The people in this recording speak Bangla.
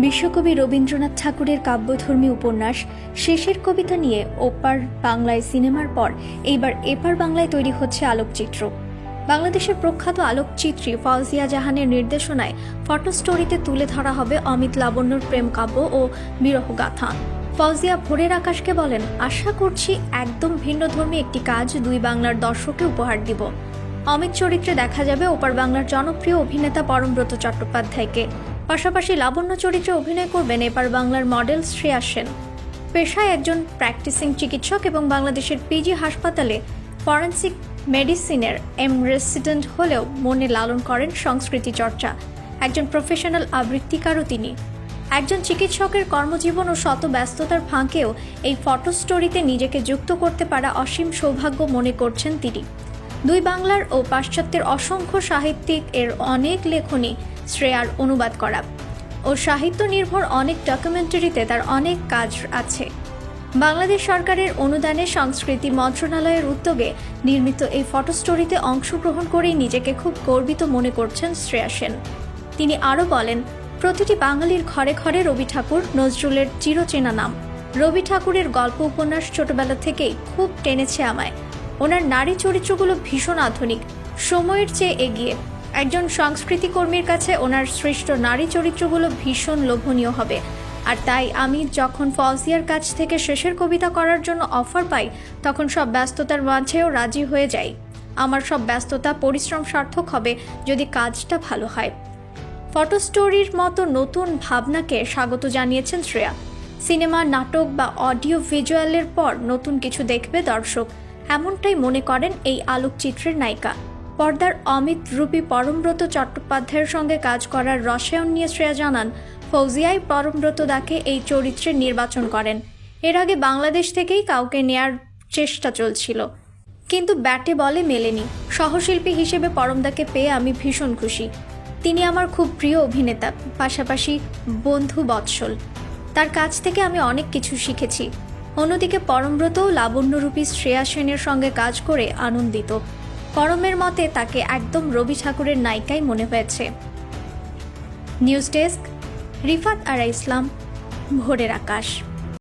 বিশ্বকবি রবীন্দ্রনাথ ঠাকুরের কাব্যধর্মী উপন্যাস শেষের কবিতা নিয়ে ওপার বাংলায় সিনেমার পর এইবার এপার বাংলায় তৈরি হচ্ছে আলোকচিত্র। বাংলাদেশের প্রখ্যাত আলোকচিত্রী ফাউজিয়া জাহানের নির্দেশনায় ফটো স্টোরিতে তুলে ধরা হবে অমিত লাবণ্যর প্রেম কাব্য ও বিরহগাথা। ফাউজিয়া ভোরের আকাশকে বলেন, আশা করছি একদম ভিন্নধর্মী একটি কাজ দুই বাংলার দর্শককে উপহার দিব। অমিত চরিত্রে দেখা যাবে ওপার বাংলার জনপ্রিয় অভিনেতা পরমব্রত চট্টোপাধ্যায়কে। পাশাপাশি লাবণ্য চরিত্রে অভিনয় করবেন এপার বাংলার মডেল শ্রেয়া সেন। পেশায় একজন প্র্যাকটিসিং চিকিৎসক এবং বাংলাদেশের পিজি হাসপাতালে ফরেন্সিক মেডিসিনের রেসিডেন্ট হলেও মনে লালন করেন সংস্কৃতি চর্চা। একজন প্রফেশনাল আবৃত্তিকারও তিনি। একজন চিকিৎসকের কর্মজীবন ও শত ব্যস্ততার ফাঁকেও এই ফটো স্টোরিতে নিজেকে যুক্ত করতে পারা অসীম সৌভাগ্য মনে করছেন তিনি। দুই বাংলার ও পাশ্চাত্যের অসংখ্য সাহিত্যিক এর অনেক লেখনী শ্রেয়ার অনুবাদ করা ও সাহিত্য নির্ভর অনেক ডকুমেন্টারিতে তার অনেক কাজ আছে। বাংলাদেশ সরকারের অনুদানে সংস্কৃতি মন্ত্রণালয়ের উদ্যোগে নির্মিত এই ফটো স্টোরিতে অংশগ্রহণ করেই নিজেকে খুব গর্বিত মনে করছেন শ্রেয়া সেন। তিনি আরও বলেন, প্রতিটি বাঙালির ঘরে ঘরে রবি ঠাকুর নজরুলের চিরচেনা নাম। রবি ঠাকুরের গল্প উপন্যাস ছোটবেলা থেকেই খুব টেনেছে আমায়। ওনার নারী চরিত্রগুলো ভীষণ আধুনিক, সময়ের চেয়ে এগিয়ে। একজন সংস্কৃতি কর্মীর কাছে ওনার সৃষ্ট নারী চরিত্রগুলো ভীষণ লোভনীয় হবে। আর তাই আমি যখন ফাউজিয়ার কাছ থেকে শেষের কবিতা করার জন্য অফার পাই, তখন সব ব্যস্ততার মাঝেও রাজি হয়ে যাই। আমার সব ব্যস্ততা পরিশ্রম সার্থক হবে যদি কাজটা ভালো হয়। ফটো স্টোরির মতো নতুন ভাবনাকে স্বাগত জানিয়েছেন শ্রেয়া। সিনেমা, নাটক বা অডিও ভিজুয়ালের পর নতুন কিছু দেখবে দর্শক, এমনটাই মনে করেন এই আলোকচিত্রের নায়িকা। পর্দার অমিত রূপী পরমব্রত চট্টোপাধ্যায়ের সঙ্গে কাজ করার রসায়ন নিয়ে শ্রেয়া জানান, ফৌজিয়াই পরমব্রত দাকে এই চরিত্রে নির্বাচন করেন। এর আগে বাংলাদেশ থেকেই কাউকে নেয়ার চেষ্টা চলছিল, কিন্তু ব্যাটে বলে মেলেনি। সহশিল্পী হিসেবে পরমদাকে পেয়ে আমি ভীষণ খুশি। তিনি আমার খুব প্রিয় অভিনেতা, পাশাপাশি বন্ধু বৎসল। তার কাছ থেকে আমি অনেক কিছু শিখেছি। অন্যদিকে পরমব্রত লাবণ্যরূপী শ্রেয়া সেনের সঙ্গে কাজ করে আনন্দিত। পরমের মতে তাকে একদম রবি ঠাকুরের নায়িকাই মনে হয়েছে। নিউজ ডেস্ক, রিফাত আরা ইসলাম, ভোরের আকাশ।